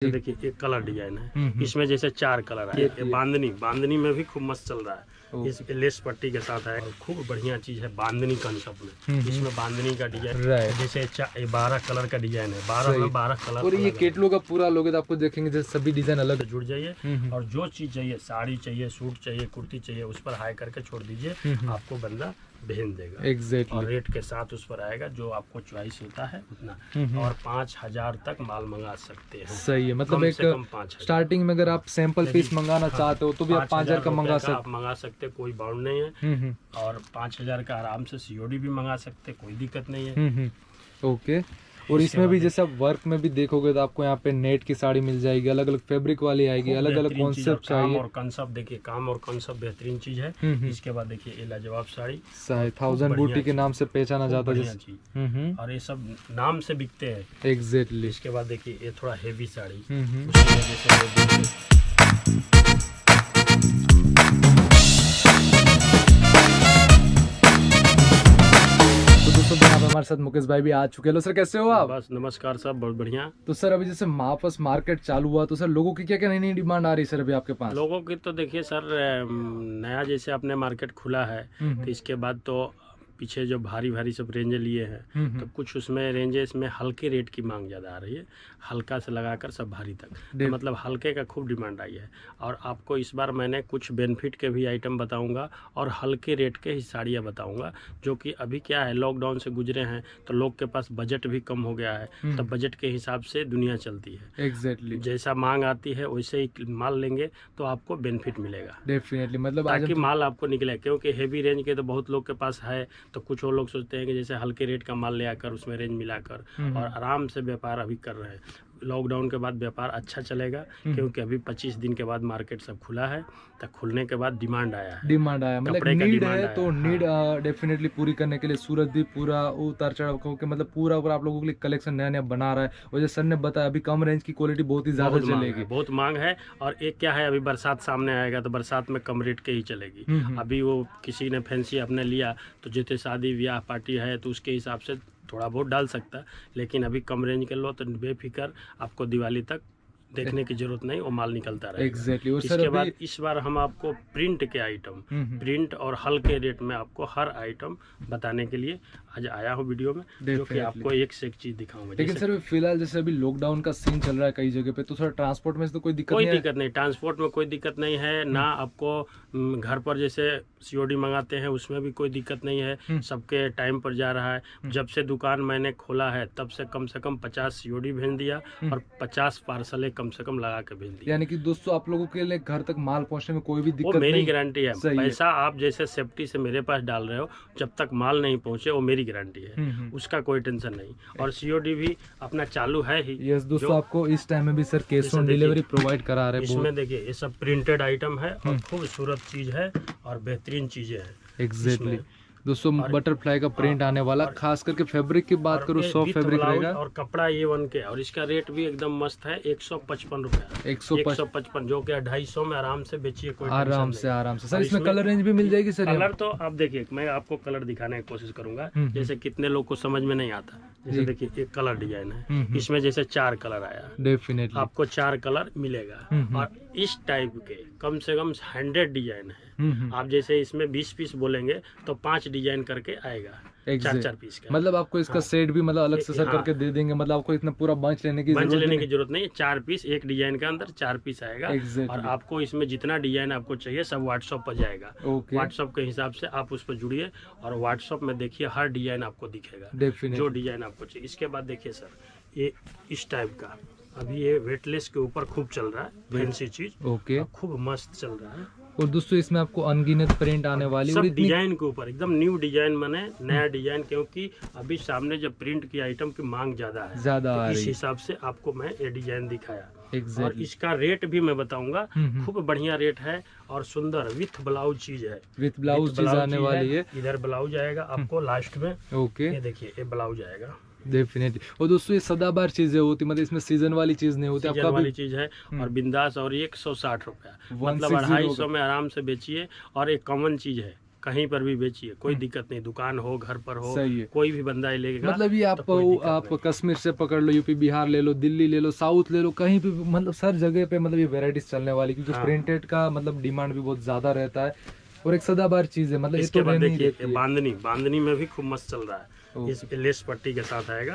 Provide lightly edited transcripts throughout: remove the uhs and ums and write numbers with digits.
देखिए एक colour design है, इसमें जैसे 4 कलर है। ये बांधनी में भी खूब मस्त चल रहा है। इस लेस पट्टी के साथ है और खूब बढ़िया चीज है बांधनी कंसेप्ट में। इसमें बांधनी का डिजाइन जैसे 12 कलर का डिजाइन है, 12 कलर। और ये केटलॉग का पूरा लोगे तो आपको देखेंगे जैसे सभी डिजाइन अलग जुड़ जाइए और जो चीज चाहिए, साड़ी चाहिए, सूट चाहिए, कुर्ती चाहिए, उस पर हाई करके छोड़ दीजिए, आपको बंदा भेज देगा। एग्जैक्टली। और रेट के साथ उस पर आएगा जो आपको चॉइस होता है उतना। और 5000 तक माल मंगा सकते हैं। सही है, मतलब एक स्टार्टिंग में अगर आप सैंपल पीस मंगाना चाहते हो तो भी आप 5000 का मंगा सकते हैं, कोई बाउंड नहीं है। और 5000 का आराम से सीओडी भी मंगा सकते, कोई दिक्कत नहीं है। ओके। और इसमें भी जैसे आप वर्क में भी देखोगे तो आपको यहाँ पे नेट की साड़ी मिल जाएगी, अलग अलग फैब्रिक वाली आएगी, अलग अलग कॉन्सेप्ट चाहिए। और कंसेप्ट देखिए, काम और कंसेप्ट बेहतरीन चीज है। इसके बाद देखिए ये लाजवाब साड़ी 1000 बूटी के नाम से पहचाना जाता है चीज, और ये सब नाम से बिकते हैं। एग्जैक्टली। इसके बाद देखिए ये थोड़ा हेवी साड़ी, हमारे साथ मुकेश भाई भी आ चुके हैं। सर कैसे हो आप? बस नमस्कार सर, बहुत बढ़िया। तो सर अभी जैसे वापस मार्केट चालू हुआ तो सर लोगों की क्या क्या नई नई डिमांड आ रही है सर अभी आपके पास? लोगों की तो देखिए सर, नया जैसे अपने मार्केट खुला है तो इसके बाद तो पीछे जो भारी भारी सब रेंजे लिए हैं तो कुछ उसमें रेंजेस में हल्के रेट की मांग ज़्यादा आ रही है, हल्का से लगाकर सब भारी तक। तो मतलब हल्के का खूब डिमांड आई है। और आपको इस बार मैंने कुछ बेनिफिट के भी आइटम बताऊंगा और हल्के रेट के ही साड़ियाँ बताऊंगा, जो कि अभी क्या है, लॉकडाउन से गुजरे हैं तो लोग के पास बजट भी कम हो गया है, तो बजट के हिसाब से दुनिया चलती है। एग्जैक्टली। जैसा मांग आती है वैसे ही माल लेंगे तो आपको बेनिफिट मिलेगा। डेफिनेटली, मतलब ताकि माल आपको निकले, क्योंकि हेवी रेंज के तो बहुत लोग के पास है, तो कुछ और लोग सोचते हैं कि जैसे हल्के रेट का माल ले आकर उसमें रेंज मिलाकर और आराम से व्यापार अभी कर रहे हैं। लॉकडाउन के बाद व्यापार अच्छा चलेगा, क्योंकि अभी 25 दिन के बाद मार्केट सब खुला है, तो खुलने के बाद डिमांड आया मतलब नीड है तो नीड डेफिनेटली पूरी करने के लिए सूरत भी पूरा उतार चढ़ाव के मतलब पूरा आप लोगों के लिए कलेक्शन नया नया बना रहा है। और जैसे सर ने बताया अभी कम रेंज की क्वालिटी बहुत ही ज्यादा चलेगी, बहुत मांग है। और एक क्या है, अभी बरसात सामने आएगा तो बरसात में कम रेट के ही चलेगी। अभी वो किसी ने फैंसी अपने लिया तो जितने शादी ब्याह पार्टी है तो उसके हिसाब से थोड़ा बहुत डाल सकता है, लेकिन अभी कम रेंज के लो तो बेफिक्र आपको दिवाली तक देखने की जरूरत नहीं, वो माल निकलता रहेगा। एग्जैक्टली। और इसके बाद इस बार हम आपको प्रिंट के आइटम, प्रिंट और हल्के रेट में आपको हर आइटम बताने के लिए आज आया हूँ वीडियो में, जो कि आपको एक से एक चीज दिखाऊंगा। लेकिन सर फिलहाल जैसे अभी लॉकडाउन का सीन चल रहा है कई जगह पे, तो सर ट्रांसपोर्ट में तो कोई दिक्कत नहीं? ट्रांसपोर्ट में कोई दिक्कत नहीं है ना। आपको घर पर जैसे सीओडी मंगाते हैं उसमें भी कोई दिक्कत नहीं है, सबके टाइम पर जा रहा है। जब से दुकान मैंने खोला है तब से कम 50 सीओडी भेज दिया और 50 पार्सलें कम से कम लगा के भेज दिया। यानी कि दोस्तों आप लोगों के लिए घर तक माल पहुंचने में कोई भी दिक्कत नहीं, मेरी गारंटी है। पैसा आप जैसे सेफ्टी से मेरे पास डाल रहे हो, जब तक माल नहीं पहुंचे वो मेरी गारंटी है, उसका कोई टेंशन नहीं। और सीओडी भी अपना चालू है ही। यस दोस्तों, आपको इस टाइम में भी sir cash on delivery provide करा रहे हैं। इसमें देखिए ये सब प्रिंटेड आइटम है और खूबसूरत चीज है और बेहतरीन चीजें हैं। एग्जैक्टली दोस्तों, बटरफ्लाई का प्रिंट आने वाला, खास करके फैब्रिक की बात करूँ सॉफ्ट फैब्रिक रहेगा। और कपड़ा A1 के, और इसका रेट भी एकदम मस्त है, 155 रुपया। 155 जो कि 250 में आराम से बेचिए, कोई आराम से। सर इसमें कलर रेंज भी मिल जाएगी? सर कलर तो आप देखिए, मैं आपको कलर दिखाने की कोशिश करूंगा, जैसे कितने लोग को समझ में नहीं आता। जैसे देखिए एक कलर डिजाइन है, इसमें जैसे 4 कलर आया, डेफिनेटली आपको 4 कलर मिलेगा। और इस टाइप के कम से कम 100 डिजाइन है। आप जैसे इसमें 20 पीस बोलेंगे तो 5 डिजाइन करके आएगा, 4 पीस का। मतलब आपको इसका सेट भी मतलब अलग से सर करके दे देंगे, मतलब आपको इतना पूरा बंच लेने की जरूरत नहीं है। 4 पीस एक डिजाइन के अंदर 4 पीस आएगा। और आपको इसमें जितना डिजाइन आपको चाहिए सब व्हाट्सएप पर जाएगा। व्हाट्सएप के हिसाब से आप उस पर जुड़िए और व्हाट्सएप में देखिए हर डिजाइन आपको दिखेगा, जो डिजाइन आपको चाहिए। इसके बाद देखिए सर, ये इस टाइप का अभी ये वेटलेस के ऊपर खूब चल रहा है, फैंसी चीज। खूब मस्त चल रहा है। और दोस्तों इसमें आपको अनगिनत प्रिंट आने वाली, सब डिजाइन के ऊपर एकदम न्यू डिजाइन बने, नया डिजाइन, क्योंकि अभी सामने जब प्रिंट की आइटम की मांग ज्यादा है, तो इस हिसाब से आपको मैं ये डिजाइन दिखाया। और इसका रेट भी मैं बताऊंगा, खूब बढ़िया रेट है और सुंदर विथ ब्लाउज चीज है। विथ ब्लाउज चीज आने वाली है। इधर ब्लाउज आएगा आपको लास्ट में। ये देखिए ये ब्लाउज आएगा डेफिनेटली। और दोस्तों ये सदाबहार चीजें होती, मतलब इसमें सीजन वाली चीज नहीं होती, सीजन वाली चीज है। और बिंदास, और 160 रुपया, मतलब 250 में आराम से बेचिए। और एक कॉमन चीज है, कहीं पर भी बेचिए, कोई दिक्कत नहीं, दुकान हो, घर पर हो, सही है। कोई भी बंदा ये लेगा। मतलब ये तो कोई दिक्कत आप नहीं। कश्मीर से पकड़ लो, यूपी बिहार ले लो, दिल्ली ले लो, साउथ ले लो, कहीं भी मतलब हर जगह पे मतलब ये वेराइटीज चलने वाली, क्योंकि हाँ। प्रिंटेड का मतलब डिमांड भी बहुत ज्यादा रहता है और एक सदाबहार चीज है, मतलब ये इसके तो बाद रहनी ही देखिए रहती ये है। बांधनी में भी खूब मस्त चल रहा है। ओके। इस लेस पट्टी के साथ आएगा।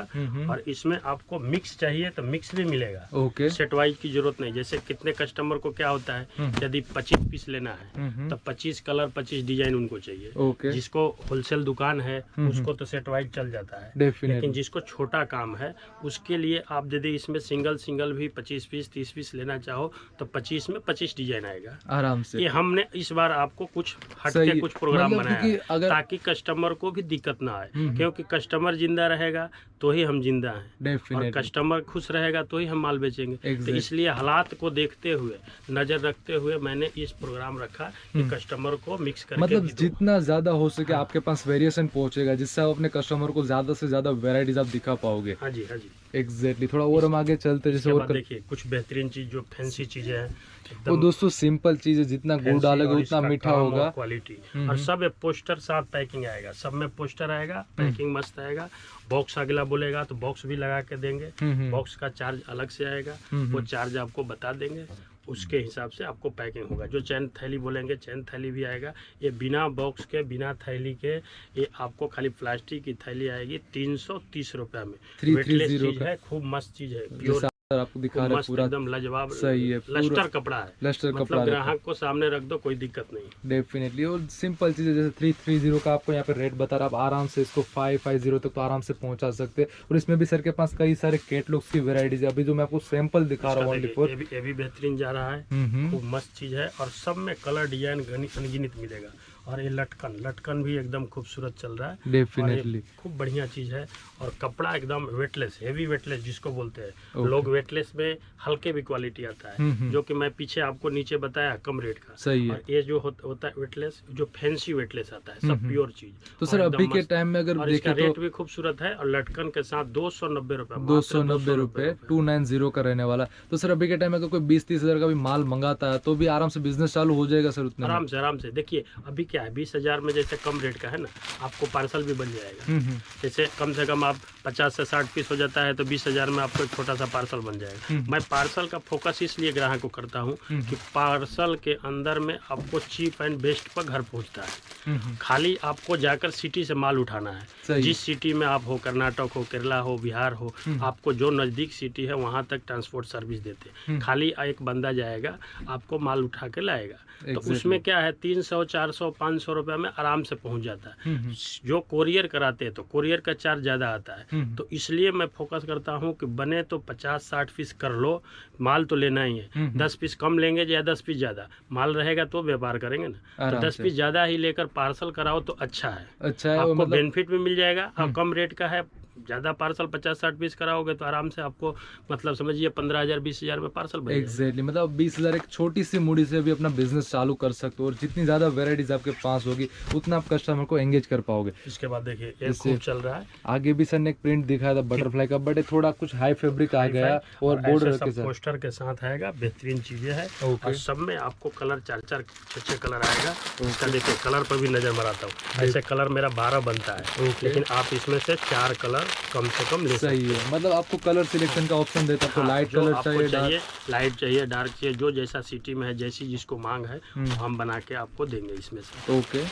और इसमें आपको मिक्स चाहिए तो मिक्स भी मिलेगा। ओके। सेट वाइज की जरूरत नहीं। जैसे कितने कस्टमर को क्या होता है, यदि 25 पीस लेना है तो 25 कलर 25 डिजाइन उनको चाहिए। ओके। जिसको होलसेल दुकान है उसको तो सेट वाइज चल जाता है। डेफिनेटली। लेकिन जिसको छोटा काम है उसके लिए आप यदि इसमें सिंगल भी 25 पीस 30 पीस लेना चाहो तो 25 में 25 डिजाइन आएगा आराम से। ये हमने इस बार आपको कुछ हट सही के कुछ प्रोग्राम मतलब बनाया क्योंकि है, अगर ताकि कस्टमर को भी दिक्कत ना आए। क्योंकि कस्टमर जिंदा रहेगा तो ही हम जिंदा हैं, और डेफिनेटली। कस्टमर खुश रहेगा तो ही हम माल बेचेंगे। तो Exactly. इसलिए हालात को देखते हुए, नजर रखते हुए मैंने इस प्रोग्राम रखा कि कस्टमर को मिक्स करके मतलब भी दो। जितना ज्यादा हो सके हाँ। आपके पास वेरिएशन पहुंचेगा, जिससे आप अपने कस्टमर को ज्यादा से ज्यादा वेराइटीज आप दिखा पाओगे। हाँ जी, हाँ जी। एग्जैक्टली। थोड़ा और हम आगे चलते हैं, जैसे इसके और बाद देखिए कुछ बेहतरीन चीज जो फैंसी चीजें हैं, वो एकदम दोस्तों सिंपल चीज है, जितना गुड़ फैंसी डालोगे और उतना इसका मीठा काम होगा। और क्वालिटी। और सब पोस्टर साथ पैकिंग आएगा, सब में पोस्टर आएगा, पैकिंग मस्त आएगा। बॉक्स अगला बोलेगा तो बॉक्स भी लगा के देंगे। बॉक्स का चार्ज अलग से आएगा, वो चार्ज आपको बता देंगे, उसके हिसाब से आपको पैकिंग होगा। जो चैन थैली बोलेंगे चैन थैली भी आएगा। ये बिना बॉक्स के बिना थैली के ये आपको खाली प्लास्टिक की थैली आएगी 330 रुपये में। 330 वेटलेस चीज का। है, खूब मस्त चीज है, जैसे प्योर सर आपको दिखा रहा है मस्त पूरा एकदम लाजवाब। सही है, पूरा लस्टर कपड़ा है, लस्टर कपड़ा मतलब रहता है। ग्राहक को सामने रख दो कोई दिक्कत नहीं। डेफिनेटली। और सिंपल चीज़ है, जैसे 330 का आपको यहाँ पे रेट बता रहा है, आप आराम से इसको 550 तक तो आराम से पहुंचा सकते हैं। और इसमें भी सर के पास कई सारे कैटलॉग्स की वेराइटीज है, अभी जो मैं आपको सैंपल दिखा रहा हूँ ओनली फॉर। ये भी बेहतरीन जा रहा है, खूब मस्त चीज है। और सब में कलर डिजाइन अनगिनत मिलेगा। और ये लटकन भी एकदम खूबसूरत चल रहा है। डेफिनेटली। खूब बढ़िया चीज है। और कपड़ा एकदम वेटलेस, हेवी वेटलेस जिसको बोलते हैं लोग, वेटलेस में हल्के भी क्वालिटी आता है, जो कि मैं पीछे आपको नीचे बताया कम रेट का। सही है। और ये जो होता है वेटलेस, जो फैंसी वेटलेस आता है, सब प्योर चीज। तो सर अभी के टाइम में अगर देखें तो रेट तो भी खूबसूरत है। और लटकन के साथ 290 रुपए, 290 रुपए 290 का रहने वाला। तो सर अभी के टाइम में अगर कोई 20-30 हजार का भी माल मंगाता है तो भी आराम से बिजनेस चालू हो जाएगा सर उतने में? आराम से। देखिए अभी क्या है, 20,000 में जैसे कम रेट का है ना, आपको पार्सल भी बन जाएगा। जैसे कम से कम आप 50 से 60 पीस हो जाता है तो 20,000 में आपको एक छोटा सा पार्सल बन जाएगा। मैं पार्सल का फोकस इसलिए ग्राहक को करता हूँ कि पार्सल के अंदर में आपको चीप एंड बेस्ट पर घर पहुँचता है। खाली आपको जाकर सिटी से माल उठाना है। जिस सिटी में आप हो, कर्नाटक हो, केरला हो, बिहार हो, आपको जो नज़दीक सिटी है वहाँ तक ट्रांसपोर्ट सर्विस देते हैं। खाली एक बंदा जाएगा, आपको माल उठा के लाएगा। तो उसमें क्या है, 300, 400, 500 रुपये में आराम से पहुंच जाता है। जो कोरियर कराते हैं तो कोरियर का चार्ज ज़्यादा आता है। तो इसलिए मैं फोकस करता हूं कि बने तो 50-60 पीस कर लो, माल तो लेना ही है। 10 पीस कम लेंगे या 10 पीस ज़्यादा, माल रहेगा तो व्यापार करेंगे ना। तो 10 पीस ज़्यादा ही लेकर पार्सल कराओ तो अच्छा है, आपको मतलब बेनिफिट भी मिल जाएगा। और कम रेट का है, ज़्यादा पार्सल 50-60 पीस कराओगे तो आराम से आपको मतलब समझिए 15,000 20,000 में पार्सल बन जाएगा। एग्जैक्टली। मतलब 20,000 एक छोटी सी मूड़ी से भी अपना बिजनेस चालू कर सकते हो, और जितनी ज्यादा वेराइटीज आपके पास होगी उतना आप कस्टमर को एंगेज कर पाओगे। इसके बाद देखिए ये खूब चल रहा है। आगे भी सर ने एक प्रिंट दिखाया था बटरफ्लाई का, बट थोड़ा कुछ हाई फैब्रिक आ गया और बॉर्डर के साथ पोस्टर के साथ आएगा। बेहतरीन चीजें है। और सब में आपको कलर 4-4 6 कलर आएगा। इसका देखिए कलर पर भी नजर मारता हूँ। ऐसे कलर मेरा 12 बनता है, लेकिन आप इसमें से 4 कलर कम से कम ले सकते हैं। सही है। मतलब आपको कलर सिलेक्शन का ऑप्शन देता है, आपको लाइट कलर चाहिए, लाइट चाहिए, डार्क चाहिए, जो जैसा सिटी में है, जैसी जिसको मांग है हम बना के आपको देंगे इसमें से। ओके।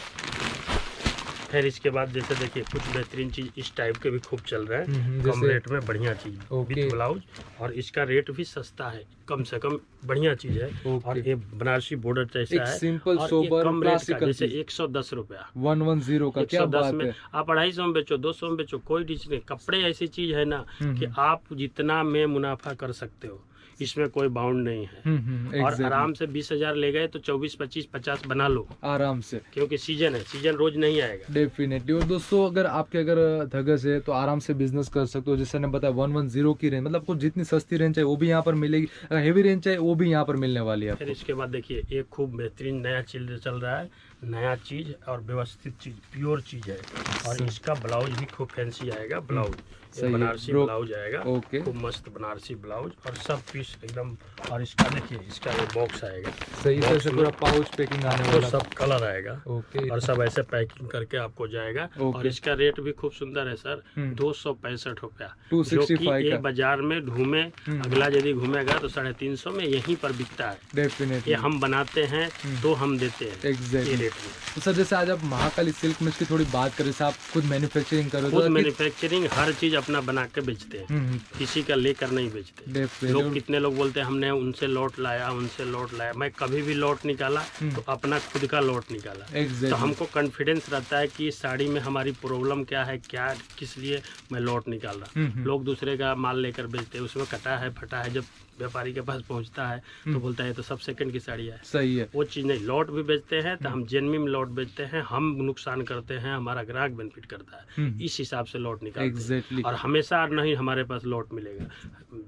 फिर इसके बाद जैसे देखिए कुछ बेहतरीन चीज इस टाइप के भी खूब चल रहे हैं, कम रेट में बढ़िया चीज विद ब्लाउज। और इसका रेट भी सस्ता है, कम से कम बढ़िया चीज है। और ये बनारसी बॉर्डर जैसा है, सिंपल और सोबर कम रेट का, क्लासिकल, जैसे 110 रुपया 110 का। क्या बात में है। आप 250 में बेचो, 200 में बेचो, कोई डिच नहीं। कपड़े ऐसी चीज है ना कि आप जितना में मुनाफा कर सकते हो, इसमें कोई बाउंड नहीं है। और आराम से 20,000 ले गए तो 24, 25, 50 बना लो आराम से, क्योंकि सीजन है, सीजन रोज नहीं आएगा। डेफिनेटली। और दोस्तों अगर आपके अगर धगस है तो आराम से बिजनेस कर सकते हो। जैसे ने बताया 110 की रेंज, मतलब कुछ जितनी सस्ती रेंज है वो भी यहाँ पर मिलेगी, अगर हेवी रेंज है वो भी यहाँ पर मिलने वाली है। फिर इसके बाद देखिए एक खूब बेहतरीन नया चीज चल रहा है, नया चीज और व्यवस्थित चीज, प्योर चीज है। और इसका ब्लाउज भी खूब फैंसी आएगा। ब्लाउज ये बनारसी ब्लाउज आएगा, ओके, खूब मस्त बनारसी ब्लाउज और सब पीस एकदम। और इसका देखिए, इसका ये बॉक्स आएगा, सही से पूरा पाउच पैकिंग आने वाला, सब कलर आएगा, ओके, और सब ऐसे पैकिंग करके आपको जाएगा। और इसका रेट भी खूब सुंदर है सर, 265 रुपया, जो कि ये बाजार में घूमे, अगला यदि घूमेगा तो 350 में यहीं पर बिकता है। डेफिनेटली ये हम बनाते हैं तो हम देते हैं एग्जैक्टली रेट में। तो सर जैसे आज आप महाकाली सिल्क में की थोड़ी बात करें, जैसे आप खुद मैन्युफैक्चरिंग करो, खुद मैन्युफैक्चरिंग हर चीज अपना बना के बेचते हैं, किसी का लेकर नहीं बेचते। लोग कितने लोग बोलते हैं हमने उनसे लॉट लाया, उनसे लॉट लाया। मैं कभी भी लॉट निकाला तो अपना खुद का लॉट निकाला। तो हमको कॉन्फिडेंस रहता है कि साड़ी में हमारी प्रॉब्लम क्या है, क्या किस लिए मैं लॉट निकाल रहा। लोग दूसरे का माल लेकर बेचते हैं, उसमें कटा है फटा है, जब व्यापारी के पास पहुंचता है तो बोलता है तो सब सेकंड की साड़ी है। सही है, वो चीज़ नहीं। लॉट भी बेचते हैं तो हम जेन्युइन लॉट बेचते हैं, हम नुकसान करते हैं, हमारा ग्राहक बेनिफिट करता है, इस हिसाब से लॉट निकालते हैं। और हमेशा नहीं हमारे पास लॉट मिलेगा,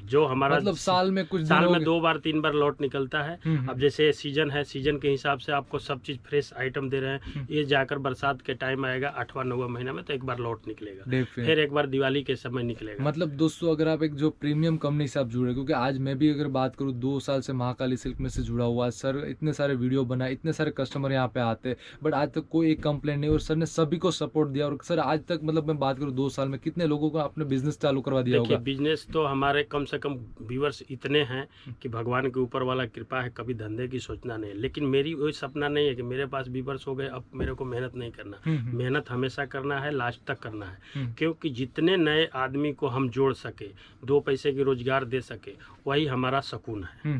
जो हमारा मतलब साल में 2 बार 3 बार लॉट निकलता है। अब जैसे सीजन है, सीजन के हिसाब से आपको सब चीज फ्रेश आइटम दे रहे हैं। ये जाकर बरसात के टाइम आएगा 8वां 9वां महीना में तो एक बार लॉट निकलेगा, फिर एक बार दिवाली के समय निकलेगा। मतलब दोस्तों अगर आप एक जो प्रीमियम कंपनी से आप जुड़े, क्योंकि आज मैं भी अगर बात करूँ 2 साल से महाकाली सिल्क में से जुड़ा हुआ, सर इतने सारे वीडियो बनाए, इतने सारे कस्टमर यहाँ पे आते, बट आज तक कोई एक कंप्लेंट नहीं, और सर ने सभी को सपोर्ट दिया। और सर आज तक मतलब मैं बात करूँ 2 साल में कितने लोगों को आपने बिजनेस चालू करवा दिया होगा? बिजनेस तो हमारे कम से कम व्यूअर्स इतने हैं कि भगवान के ऊपर वाला कृपा है, कभी धंधे की सोचना नहीं। लेकिन मेरी वही सपना नहीं है कि मेरे पास व्यूअर्स हो गए अब मेरे को मेहनत नहीं करना। मेहनत हमेशा करना है, लास्ट तक करना है, क्योंकि जितने नए आदमी को हम जोड़ सके, 2 पैसे की रोजगार दे सके, वही हमारा सुकून है।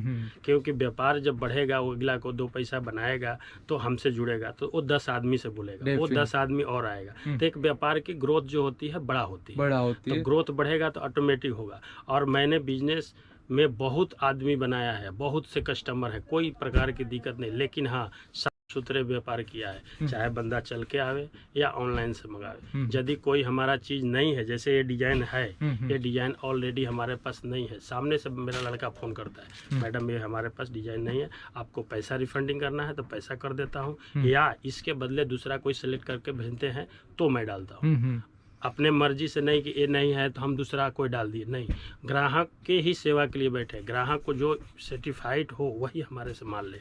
क्योंकि व्यापार जब बढ़ेगा, वो अगला को 2 पैसा बनाएगा तो हमसे जुड़ेगा, तो वो 10 आदमी से बोलेगा, वो 10 आदमी और आएगा। तो एक व्यापार की ग्रोथ जो होती है बड़ा होती है, तो ग्रोथ बढ़ेगा तो ऑटोमेटिक होगा। और मैंने बिजनेस में बहुत आदमी बनाया है, बहुत से कस्टमर है, कोई प्रकार की दिक्कत नहीं। लेकिन हाँ, साफ सुथरे व्यापार किया है, चाहे बंदा चल के आवे या ऑनलाइन से मंगावे। यदि कोई हमारा चीज नहीं है, जैसे ये डिजाइन है, ये डिजाइन ऑलरेडी हमारे पास नहीं है, सामने से मेरा लड़का फोन करता है, मैडम ये हमारे पास डिजाइन नहीं है, आपको पैसा रिफंडिंग करना है तो पैसा कर देता हूँ, या इसके बदले दूसरा कोई सिलेक्ट करके भेजते हैं तो मैं डालता हूँ। अपने मर्जी से नहीं कि ये नहीं है तो हम दूसरा कोई डाल दिए, नहीं। ग्राहक के ही सेवा के लिए बैठे, ग्राहक को जो सर्टिफाइड हो वही हमारे से माल ले।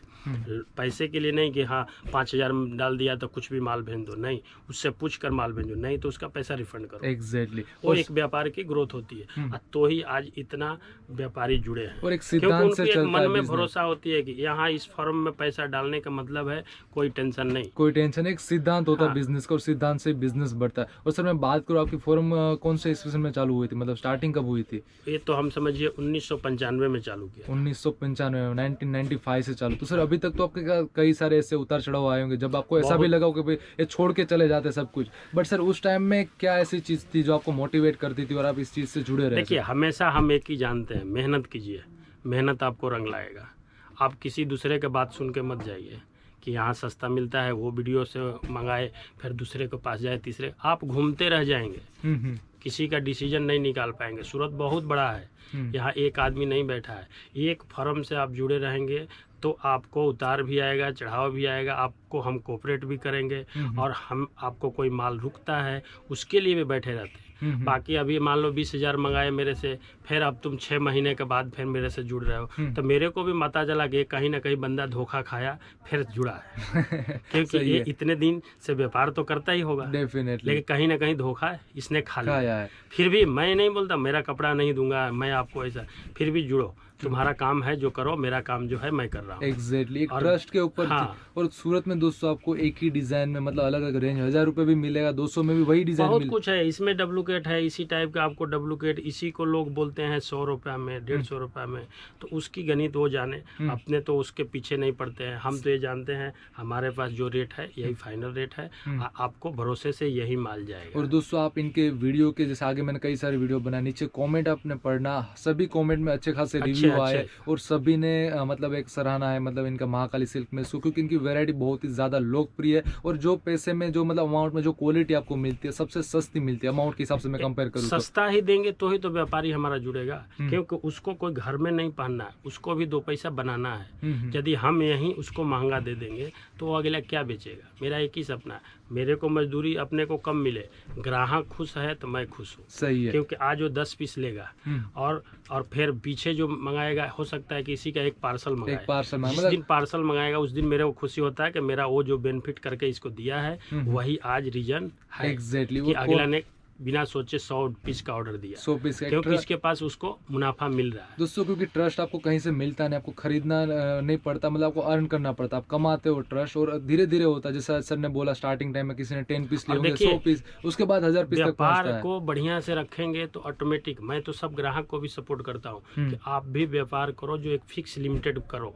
पैसे के लिए नहीं कि हाँ 5000 डाल दिया तो कुछ भी माल भेज दो, नहीं। उससे पूछ कर माल भेजो, नहीं तो उसका पैसा रिफंड करो। एग्जैक्टली वो एक व्यापार की ग्रोथ होती है, तो ही आज इतना व्यापारी जुड़े हैं। और एक सिद्धांत से चलता है, मन में भरोसा होती है कि यहाँ इस फॉर्म में पैसा डालने का मतलब है कोई टेंशन नहीं, कोई टेंशन। एक सिद्धांत होता है बिजनेस का, और सिद्धांत से बिजनेस बढ़ता है। और सर मैं बात आपकी फॉर्म कौन से ईस्वी में चालू हुई थी, मतलब स्टार्टिंग कब हुई थी? ये तो हम समझिए 1995 में चालू किया। 1995 में, 1995 से चालू। तो सर अभी तक तो आपके कई सारे ऐसे उतार चढ़ाव आए होंगे, जब आपको ऐसा भी लगा हो कि भाई ये छोड़ के चले जाते सब कुछ, बट सर उस टाइम में क्या ऐसी चीज थी जो आपको मोटिवेट करती थी और आप इस चीज से जुड़े रहे? देखिए, हमेशा हम एक ही जानते हैं, मेहनत कीजिए, मेहनत आपको रंग लाएगा। आप किसी दूसरे के बात सुन के मत जाइए कि यहाँ सस्ता मिलता है, वो वीडियो से मंगाए, फिर दूसरे के पास जाए, तीसरे, आप घूमते रह जाएंगे, किसी का डिसीजन नहीं निकाल पाएंगे। सूरत बहुत बड़ा है, यहाँ एक आदमी नहीं बैठा है। एक फर्म से आप जुड़े रहेंगे तो आपको उतार भी आएगा, चढ़ाव भी आएगा, आपको हम कोऑपरेट भी करेंगे, और हम आपको कोई माल रुकता है उसके लिए भी बैठे रहते हैं। बाकी अभी मान लो 20,000 मंगाए मेरे से, फिर अब तुम 6 महीने के बाद फिर मेरे से जुड़ रहे हो, तो मेरे को भी पता चला कि कहीं ना कहीं बंदा धोखा खाया फिर जुड़ा है। क्योंकि ये इतने दिन से व्यापार तो करता ही होगा डेफिनेटली, लेकिन कहीं ना कहीं धोखा इसने खा लिया है। फिर भी मैं नहीं बोलता मेरा कपड़ा नहीं दूंगा मैं आपको, ऐसा फिर भी जुड़ो, तुम्हारा काम है जो करो, मेरा काम जो है मैं कर रहा हूँ। एग्जैक्टली, एक ट्रस्ट के ऊपर। हाँ। और सूरत में दोस्तों आपको एक ही डिजाइन में, मतलब अलग अलग रेंज, 1000 रुपए भी मिलेगा, 200 में भी वही डिजाइन, बहुत कुछ है इसमें। डुप्लीकेट है, इसी टाइप का आपको डुप्लीकेट, इसी को लोग बोलते हैं 100 रुपये में, 150 रुपये में, तो उसकी गणित वो जाने, अपने तो उसके पीछे नहीं पड़ते हैं। हम तो ये जानते हैं हमारे पास जो रेट है यही फाइनल रेट है, आपको भरोसे से यही माल जाएगा। और दोस्तों आप इनके वीडियो के, जैसे आगे मैंने कई सारे वीडियो बनाए, नीचे कॉमेंट आपने पढ़ना, सभी कॉमेंट में अच्छे खासे रिव्यू रिव्यू आए अच्छे। और सभी ने मतलब एक सराहना है मतलब इनका महाकाली सिल्क में शू, क्योंकि इनकी वैरायटी बहुत ही ज़्यादा लोकप्रिय है और जो पैसे में जो मतलब अमाउंट में जो क्वालिटी आपको मिलती है सबसे सस्ती मिलती है अमाउंट के हिसाब से मैं कंपेयर करूँ तो। सस्ता ही देंगे तो ही तो व्यापारी हमारा जुड़ेगा, हम्म। क्योंकि उसको कोई घर में नहीं पहनना है, उसको भी 2 पैसा बनाना है। हम्म। यदि हम यहीं उसको महंगा दे देंगे तो वो अगला क्या बेचेगा। मेरा एक ही सपना है, मेरे को मजदूरी अपने को कम मिले, ग्राहक खुश है तो मैं खुश हूँ। सही है। क्योंकि आज वो 10 पीस लेगा और फिर पीछे जो मंगाएगा, हो सकता है कि इसी का एक पार्सल मंगाए। एक पार्सल जिस दिन पार्सल मंगाएगा उस दिन मेरे को खुशी होता है कि मेरा वो जो बेनिफिट करके इसको दिया है वही आज रीजन है। एग्जैक्टली कि अगला ने बिना सोचे 100 पीस का ऑर्डर दिया, 100 पीस का, क्योंकि इसके पास उसको मुनाफा मिल रहा है। दोस्तों क्योंकि ट्रस्ट आपको कहीं से मिलता नहीं, आपको खरीदना नहीं पड़ता, मतलब आपको अर्न करना पड़ता, आप कमाते हो ट्रस्ट और धीरे धीरे होता है। जैसा सर ने बोला स्टार्टिंग टाइम में किसी ने 10 पीस लिए होंगे, 100 पीस, उसके बाद 1000 पीस तक पहुंचता है। व्यापार को बढ़िया से रखेंगे तो ऑटोमेटिक, मैं तो सब ग्राहक को भी सपोर्ट करता हूँ कि आप भी व्यापार करो, जो एक फिक्स लिमिटेड करो।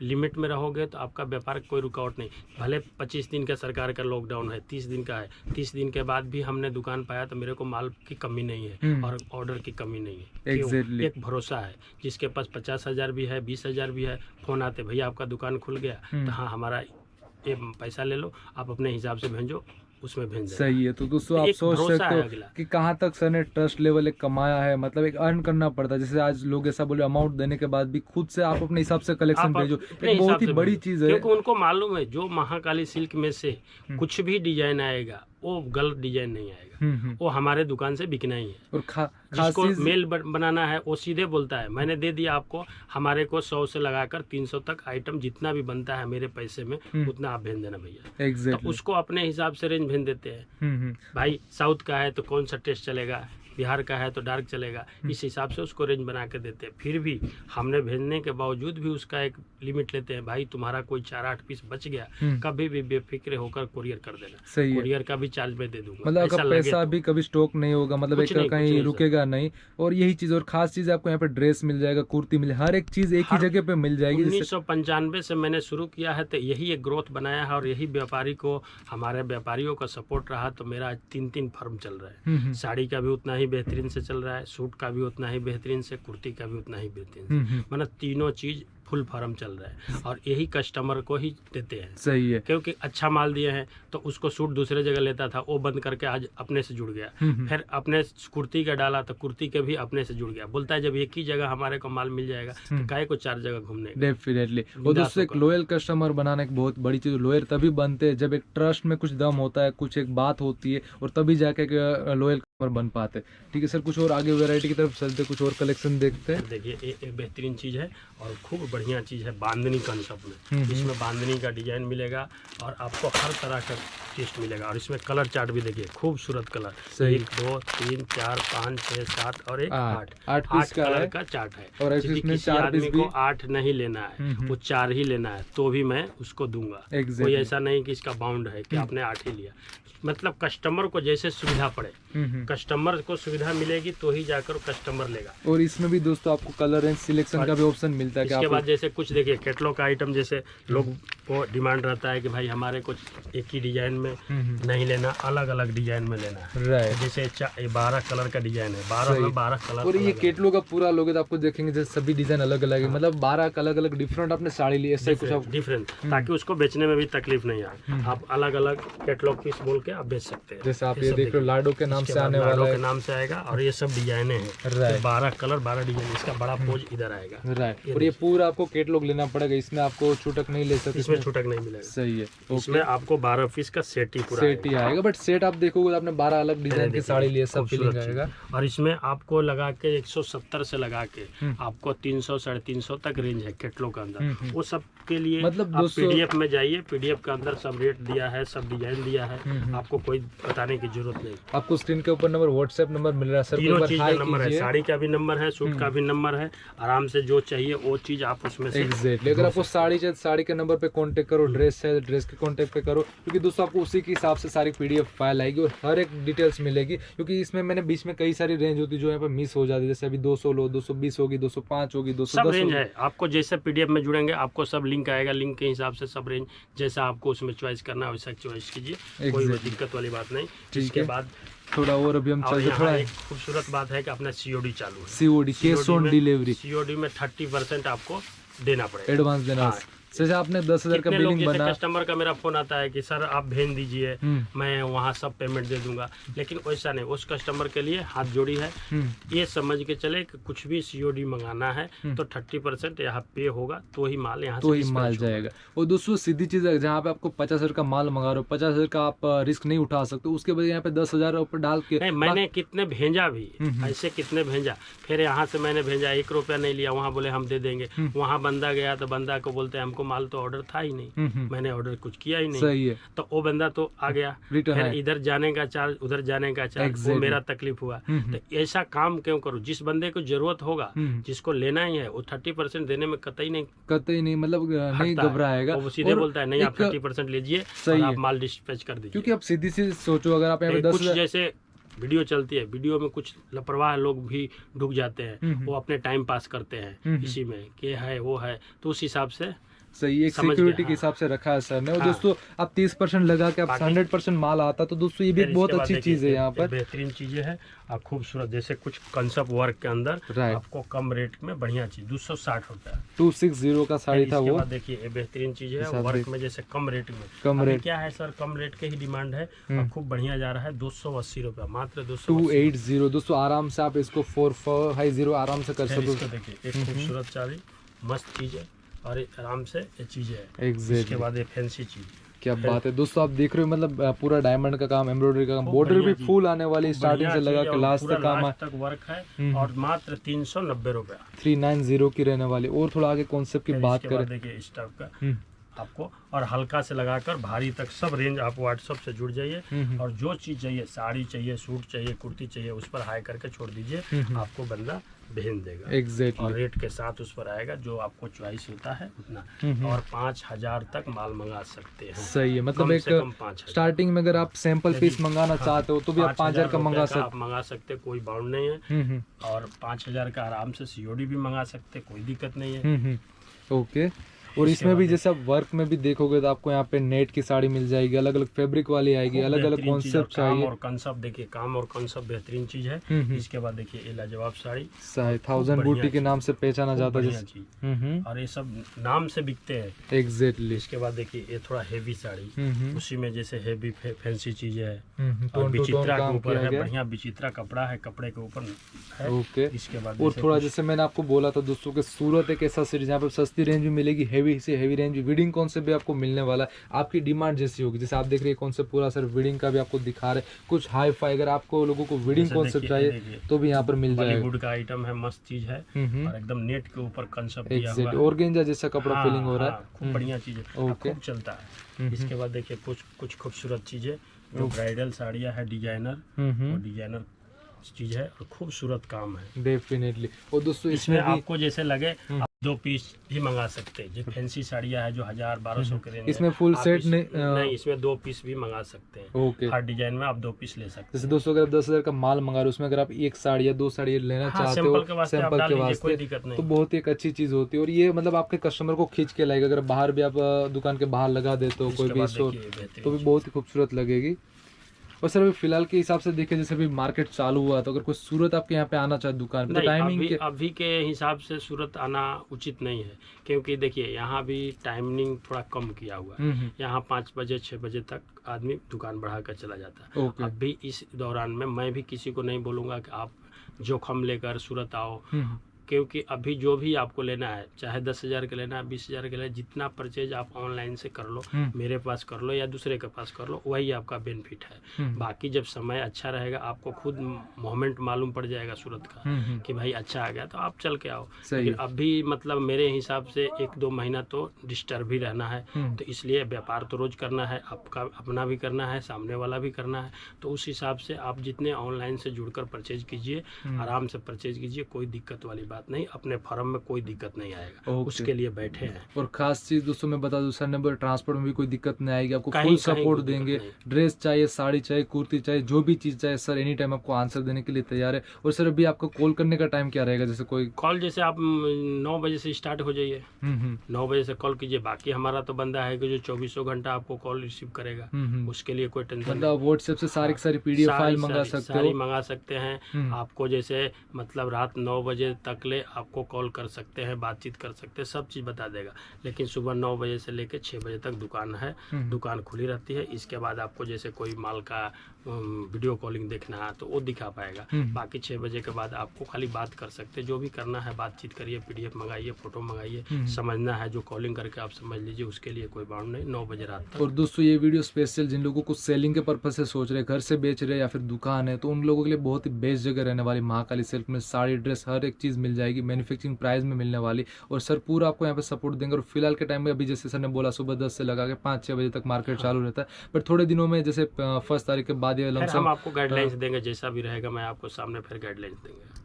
लिमिट में रहोगे तो आपका व्यापार कोई रुकावट नहीं। भले 25 दिन का सरकार का लॉकडाउन है, 30 दिन का है, 30 दिन के बाद भी हमने दुकान पाया तो मेरे को माल की कमी नहीं है और ऑर्डर की कमी नहीं है। Exactly. एक भरोसा है, जिसके पास 50,000 भी है, 20,000 भी है, फोन आते भैया आपका दुकान खुल गया, तो हाँ हमारा ये पैसा ले लो, आप अपने हिसाब से भेजो, उसमें भेज देना। सही है। तो दोस्तों आप सोच सकते हो कि कहाँ तक सर ने ट्रस्ट लेवल एक कमाया है, मतलब एक अर्न करना पड़ता है। जैसे आज लोग ऐसा बोले अमाउंट देने के बाद भी खुद से आप अपने हिसाब से कलेक्शन भेजो, एक बहुत ही बड़ी चीज है, क्योंकि उनको मालूम है जो महाकाली सिल्क में से कुछ भी डिजाइन आएगा वो गलत डिजाइन नहीं आएगा, वो हमारे दुकान से बिकना ही है। और जिसको मेल बनाना है वो सीधे बोलता है मैंने दे दिया आपको, हमारे को 100 से लगाकर 300 तक आइटम जितना भी बनता है मेरे पैसे में उतना आप भेज देना भैया। एग्जैक्टली। तो उसको अपने हिसाब से रेंज भेज देते हैं। भाई साउथ का है तो कौन सा टेस्ट चलेगा, बिहार का है तो डार्क चलेगा, इस हिसाब से उसको रेंज बना के देते हैं। फिर भी हमने भेजने के बावजूद भी उसका एक लिमिट लेते हैं, भाई तुम्हारा कोई 4-8 पीस बच गया कभी भी बेफिक्र होकर कुरियर कर देना। सही है। कुरियर का भी चार्ज मैं दे दूंगा, मतलब आपका पैसा भी कभी स्टॉक नहीं होगा, मतलब एक कहीं रुकेगा नहीं। और यही चीज और खास चीज आपको यहाँ पे ड्रेस मिल जाएगा, कुर्ती मिल, हर एक चीज एक ही जगह पे मिल जाएगी। 1995 से मैंने शुरू किया है तो यही एक ग्रोथ बनाया है और यही व्यापारी को, हमारे व्यापारियों का सपोर्ट रहा तो मेरा 3 फर्म चल रहा है। साड़ी का भी उतना ही बेहतरीन से चल रहा है, सूट का भी उतना ही बेहतरीन से, कुर्ती का भी उतना ही बेहतरीन से, मतलब तीनों चीज फुल फार्म चल रहा है और यही कस्टमर को ही देते हैं। सही है। क्योंकि अच्छा माल दिए हैं तो उसको सूट दूसरे जगह लेता था, वो बंद करके आज अपने से जुड़ गया। फिर अपने कुर्ती का डाला तो कुर्ती के भी अपने से जुड़ गया। बोलता है जब एक ही जगह हमारे को माल मिल जाएगा तो काहे को 4 जगह घूमने। डेफिनेटली। और दोस्तों एक लॉयल कस्टमर बनाना एक बहुत बड़ी चीज। लॉयल तभी बनते हैं जब एक ट्रस्ट में कुछ दम होता है, कुछ एक बात होती है और तभी जाके लॉयल कस्टमर बन पाते। ठीक है सर, कुछ और आगे वैरायटी की तरफ चलते, कुछ और कलेक्शन देखते हैं। देखिए एक बेहतरीन चीज है और खूब बढ़िया चीज है, बांधनी कंसेप्ट में। इसमें बांधनी का डिजाइन मिलेगा और आपको हर तरह का टेस्ट मिलेगा और इसमें कलर चार्ट भी देखिए, खूबसूरत कलर। 1 2 3 4 5 6 7 और 8 पीस का कलर का चार्ट है। और यदि किसी आदमी को 8 नहीं लेना है, वो 4 ही लेना है तो भी मैं उसको दूंगा। कोई ऐसा नहीं कि इसका बाउंड है कि आपने 8 ही लिया। मतलब कस्टमर को जैसे सुविधा पड़े, कस्टमर को सुविधा मिलेगी तो ही जाकर कस्टमर लेगा। और इसमें भी दोस्तों आपको कलर एंड सिलेक्शन का भी ऑप्शन मिलता है। इसके बाद जैसे कुछ देखिए कैटलॉग का आइटम, जैसे लोग को डिमांड रहता है कि भाई हमारे कुछ एक ही डिजाइन में नहीं लेना, अलग अलग डिजाइन में लेना है। राइट। जैसे 12 कलर का डिजाइन है, 12 में 12 कलर। और ये कैटलॉग का पूरा लोगे तो आपको देखेंगे जैसे सभी डिजाइन अलग अलग है, मतलब 12 अलग अलग डिफरेंट आपने साड़ी ली, ऐसे कुछ आप डिफरेंट, ताकि उसको बेचने में भी तकलीफ नहीं आए। आप अलग अलग कैटलॉग पीस बोल के आप बेच सकते हैं। जैसे आप ये देख रहे हो लाडो के नाम से आने वाला है, के नाम से आएगा और ये सब डिजाइने हैं। 12 कलर 12 डिजाइन, इसका बड़ा पोज इधर आएगा। राइट। और ये पूरा आपको कैटलॉग लेना पड़ेगा, इसमें आपको छूटक नहीं ले सकते, इसमें छूटक नहीं मिलेगा। सही है। इसमें आपको 12 पीस का सेट ही पूरा सेट ही आएगा। बट सेट आप देखोगे आपने 12 अलग डिजाइन की साड़ी ली है, सब फीलिंग आएगा। और इसमें आपको लगा के 170 से लगा के आपको 300 350 तक रेंज है कैटलॉग के अंदर। वो सब के लिए मतलब आप पीडीएफ में जाइए, पीडीएफ के अंदर सब रेट दिया है, सब डिजाइन दिया है, आपको कोई बताने की जरूरत नहीं। आपको स्क्रीन के ऊपर नंबर, व्हाट्सएप नंबर मिल रहा है सर, तीनों चीज का नंबर है, साड़ी का भी नंबर है, सूट का भी नंबर है, आराम से जो चाहिए वो चीज आप उसमें से एग्जैक्टली। अगर आपको साड़ी चाहिए साड़ी के नंबर पे कांटेक्ट करो, ड्रेस है ड्रेस के कांटेक्ट पे करो, क्योंकि दोस्तों आपको उसी के हिसाब से सारी पीडीएफ फाइल आएगी और हर एक डिटेल्स मिलेगी। क्योंकि इसमें मैंने बीच में कई सारी रेंज होती है जो यहाँ पे मिस हो जाती है, जैसे अभी 200 लो, 220 होगी, 205 होगी, 210 रेंज है। आपको जैसे पीडीएफ में जुड़ेंगे आपको सब लिंक आएगा, लिंक के हिसाब से सब रेंज जैसा आपको उसमें चॉइस करना है वैसा चॉइस कीजिए, कोई दिक्कत वाली बात नहीं। इसके बाद थोड़ा और अभी हम और चलते यहाँ थोड़ा एक खूबसूरत बात है कि अपना सीओडी चालू है। COD cash on delivery COD में 30% आपको देना पड़ेगा, एडवांस देना। हाँ। जैसे आपने 10,000 का कितने लोग बिलिंग जैसे बना, कस्टमर का मेरा फोन आता है कि सर आप भेज दीजिए, हम्म, मैं वहाँ सब पेमेंट दे दूंगा, लेकिन वैसा नहीं। उस कस्टमर के लिए हाथ जोड़ी है, ये समझ के चले कि कुछ भी सीओडी मंगाना है तो 30% यहाँ पे होगा तो ही माल यहाँ तो से ही माल dispatch होगा। जाएगा। और दोस्तों सीधी चीज है, जहाँ पे आपको 50,000 का माल मंगा रहे हो, 50,000 का आप रिस्क नहीं उठा सकते, उसके बाद यहाँ पे 10,000 ऊपर डाल के नहीं, मैंने कितने भेजा भी, ऐसे कितने भेजा, फिर यहाँ से मैंने भेजा 1 रुपया नहीं लिया, वहाँ बोले हम दे देंगे, वहाँ बंदा गया तो बंदा को बोलते हैं हमको माल तो ऑर्डर था ही नहीं, मैंने ऑर्डर कुछ किया ही नहीं। सही है, तो वो बंदा तो आ गया, रिटर्न फिर है। इधर जाने का चार्ज उधर जाने का चार्ज, वो Exactly. मेरा तकलीफ हुआ। तो ऐसा काम क्यों करूँ, जिस बंदे को जरूरत होगा, हम्म। जिसको लेना ही है, वो 30% देने में कतई नहीं कतई नहीं, मतलब नहीं हटता है। घबराएगा। वो सीधे और बोलता है नहीं, आप एक- 30% लीजिए सही और आप है। माल डिस्पैच कर दीजिए। क्योंकि आप सीधी सी सोचो, अगर आप यहाँ पे नहीं, कुछ 10,000 जैसे वीडियो चलती है, वीडियो में कुछ लापरवाह लोग भी ढुक जाते हैं, वो अपने टाइम पास करते हैं इसी में कि है वो है, तो उस हिसाब से सही एक समझ सिक्योरिटी गया, के हिसाब से रखा है सर ने। और हाँ। दोस्तों आप 30% लगा के आप बाकी- 100% माल आता, तो दोस्तों ये भी फिर एक बहुत इसके बाद अच्छी देखिए, चीज है यहाँ ये पर। बेहतरीन चीजें हैं और खूबसूरत, जैसे कुछ कंसेप्ट वर्क के अंदर Right. आपको कम रेट में बढ़िया चीज 260 रुपया। 260 का साड़ी था इसके वो। बाद देखिए ये बेहतरीन चीज है, साथ वर्क देख- में जैसे कम रेट में। कम अभी रेट। क्या है सर, कम रेट के ही डिमांड है और खूब बढ़िया जा रहा है। 280 रुपया, मात्र 280। 280 दोस्तों, आराम से आप इसको 450 आराम से कर फिर सकते इसको देखिए, एक खूबसूरत चाबी, मस्त चीज है और ये आराम से ये चीजें है। हो। एग्जैक्टली, इसके बाद ये फैंसी चीज, क्या बात है दोस्तों, आप देख रहे हो मतलब पूरा डायमंड का काम, एम्ब्रॉयडरी का काम, खूब बॉर्डर भी बढ़िया चीज। फुल आने वाली, स्टार्टिंग से लगा के लास्ट तक काम है। तक वर्क है और मात्र 390 रुपया। 390 की रहने वाली। और थोड़ा आगे कॉन्सेप्ट की फिर बात इसके बाद करें, देखिए इस टाइप का आपको, और हल्का से लगाकर भारी तक सब रेंज आप व्हाट्सएप से जुड़ जाइए और जो चीज चाहिए, साड़ी चाहिए, सूट चाहिए, कुर्ती चाहिए, उस पर हाई करके छोड़ दीजिए, आपको बंदा भेज देगा। और एग्जैक्टली रेट के साथ उस पर आएगा जो आपको चॉइस होता है उतना। और 5,000 तक माल मंगा सकते हैं। सही है, मतलब कम एक से कम 5,000। स्टार्टिंग में अगर आप सैंपल पीस मंगाना चाहते हो तो भी आप 5,000 का मंगा सकते आप मंगा सकते, कोई बाउंड नहीं है। हम्म, और 5,000 का आराम से सीओडी भी मंगा सकते, कोई दिक्कत नहीं है। ओके। और इसमें भी जैसे आप वर्क में भी देखोगे तो आपको यहाँ पे नेट की साड़ी मिल जाएगी, अलग अलग फैब्रिक वाली आएगी, अलग अलग बेहतरीन चीज, कॉन्सेप्ट काम चाहिए। और कंसेप्ट देखिए, काम और कंसेप्ट बेहतरीन चीज है। इसके बाद देखिए ये लाजवाब साड़ी, 1000 बूटी के नाम से पहचाना जाता है बढ़िया जैसे। चीज, और ये सब नाम से बिकते हैं। एग्जैक्टली। इसके बाद देखिए ये थोड़ा हेवी साड़ी, उसी में जैसे हेवी फैंसी चीज है टोन और टू टोन विचित्रा के काम ऊपर किया है, गया। बढ़िया विचित्रा कपड़ा है, कपड़े के ऊपर है। ओके। इसके बाद और जैसे थोड़ा कुछ- जैसे मैंने आपको बोला था दोस्तों कि सूरत एक ऐसा सिटी जहाँ पे सस्ती रेंज भी मिलेगी, हेवी से हेवी रेंज भी, वीडिंग कॉन्सेप्ट भी आपको मिलने वाला है, आपकी डिमांड जैसी होगी। जैसे आप देख रहे हैं कॉन्सेप्ट पूरा सर वीडिंग का भी आपको दिखा रहे हैं, कुछ हाई फाई अगर आपको लोगों को वीडिंग जैसे कॉन्सेप्ट देखिए, चाहिए देखिए, तो भी यहाँ पर मिल जाएगा। बॉलीवुड का आइटम है, मस्त चीज है और एकदम नेट के ऊपर कंसेप्ट दिया हुआ एग्जैक्ट है। ऑर्गेंजा जैसा कपड़ा हाँ, फीलिंग हो रहा हाँ, है। खूब बढ़िया चीज है, ओके। खूब चलता है। इसके बाद देखिए कुछ खूबसूरत चीजें जो ब्राइडल साड़ियाँ है, डिजाइनर और डिजाइनर चीज है और खूबसूरत काम है। डेफिनेटली। और दोस्तों इसमें इसमें भी आपको जैसे लगे आप 2 पीस भी मंगा सकते हैं। जो फैंसी साड़ियाँ है जो 1,000-1,200 के रेंज, इसमें full set नहीं, इसमें 2 पीस भी मंगा सकते हैं। ओके। हर डिजाइन में आप 2 पीस ले सकते हैं। जैसे दोस्तों अगर आप 10,000 का माल मंगा रहे हो, उसमें अगर आप एक साड़ी या 2 साड़ी लेना हाँ, चाहते सैंपल हो के वास्ते आप सैंपल डाल के लीजिए, वास्ते, कोई दिक्कत नहीं। तो बहुत ही एक अच्छी चीज होती है। और ये मतलब आपके कस्टमर को खींच के लाएगा। अगर बाहर भी आप दुकान के बाहर लगा देते हो कोई इसके भी बाद स्टोर, देखिए बेहतरीन तो भी बहुत ही खूबसूरत लगेगी। और सर अभी फिलहाल के हिसाब से देखें, जैसे अभी मार्केट चालू हुआ, तो अगर कोई सूरत आपके यहाँ पे आना चाहे दुकान पे, तो नहीं, टाइमिंग अभी के हिसाब से सूरत आना उचित नहीं है, क्योंकि देखिए यहाँ भी टाइमिंग थोड़ा कम किया हुआ है। यहाँ 5 बजे 6 बजे तक आदमी दुकान बढ़ा कर चला जाता है। ओके। अब भी इस दौरान में मैं भी किसी को नहीं बोलूँगा कि आप जोखम लेकर सूरत आओ, क्योंकि अभी जो भी आपको लेना है, चाहे 10,000 का लेना है, 20,000 का लेना है, जितना परचेज आप ऑनलाइन से कर लो, मेरे पास कर लो या दूसरे के पास कर लो, वही आपका बेनिफिट है। बाकी जब समय अच्छा रहेगा, आपको खुद मोमेंट मालूम पड़ जाएगा सूरत का कि भाई अच्छा आ गया, तो आप चल के आओ। लेकिन अभी मतलब मेरे हिसाब से 1-2 महीना तो डिस्टर्ब ही रहना है, तो इसलिए व्यापार तो रोज करना है, आपका अपना भी करना है, सामने वाला भी करना है। तो उस हिसाब से आप जितने ऑनलाइन से जुड़कर परचेज कीजिए, आराम से परचेज कीजिए, कोई दिक्कत वाली बात बात नहीं, अपने फर्म में कोई दिक्कत नहीं आएगा, ओके। उसके लिए बैठे हैं। और खास चीज दोस्तों मैं बता दूं, सर ने ट्रांसपोर्ट में भी कोई दिक्कत नहीं आएगी, आपको कहीं- फुल कहीं सपोर्ट कोई दिक्कत देंगे। नहीं। ड्रेस चाहिए, साड़ी चाहिए, कुर्ती चाहिए, जो भी चीज चाहिए सर एनी टाइम आपको आंसर देने के लिए तैयार है। और सर अभी आपको कॉल करने का टाइम क्या रहेगा, जैसे कोई कॉल जैसे आप 9 बजे से स्टार्ट हो जाइए, 9 बजे से कॉल कीजिए। बाकी हमारा तो बंदा है कि जो 24 घंटा आपको कॉल रिसीव करेगा, उसके लिए कोई टेंशन नहीं। मतलब व्हाट्सएप से सारी की सारी पीडीएफ फाइल मंगा सकते सारी हो। मंगा सकते हैं। आपको जैसे मतलब रात 9 बजे तक ले आपको कॉल कर सकते हैं, बातचीत कर सकते हैं, सब चीज़ बता देगा। लेकिन सुबह 9 बजे से लेकर 6 बजे तक दुकान है, दुकान खुली रहती है। इसके बाद आपको जैसे कोई माल का वीडियो कॉलिंग देखना है तो वो दिखा पाएगा। बाकी 6 बजे के बाद आपको खाली बात कर सकते हैं, जो भी करना है बातचीत करिए, पीडीएफ मंगाइए, फोटो मंगाइए, समझना है जो कॉलिंग करके आप समझ लीजिए, उसके लिए कोई बाउंड नहीं, 9 बजे रात तक। और दोस्तों ये वीडियो स्पेशल जिन लोगों को सेलिंग के पर्पज से सोच रहे हैं, घर से बेच रहे हैं या फिर दुकान है, तो उन लोगों के लिए बहुत ही बेस्ट जगह रहने वाली महाकाली सिल्क में साड़ी, ड्रेस, हर एक चीज़ मिल जाएगी, मैन्युफैक्चरिंग प्राइस में मिलने वाली। और सर पूरा आपको यहाँ पे सपोर्ट देंगे। और फिलहाल के टाइम में अभी जैसे सर ने बोला सुबह 10 से लगा के 5-6 बजे तक मार्केट चालू रहता है, पर थोड़े दिनों में जैसे 1 तारीख के बाद ये फिर लमसम हम आपको गाइडलाइंस देंगे, जैसा भी रहेगा मैं आपको सामने फिर गाइडलाइंस देंगे।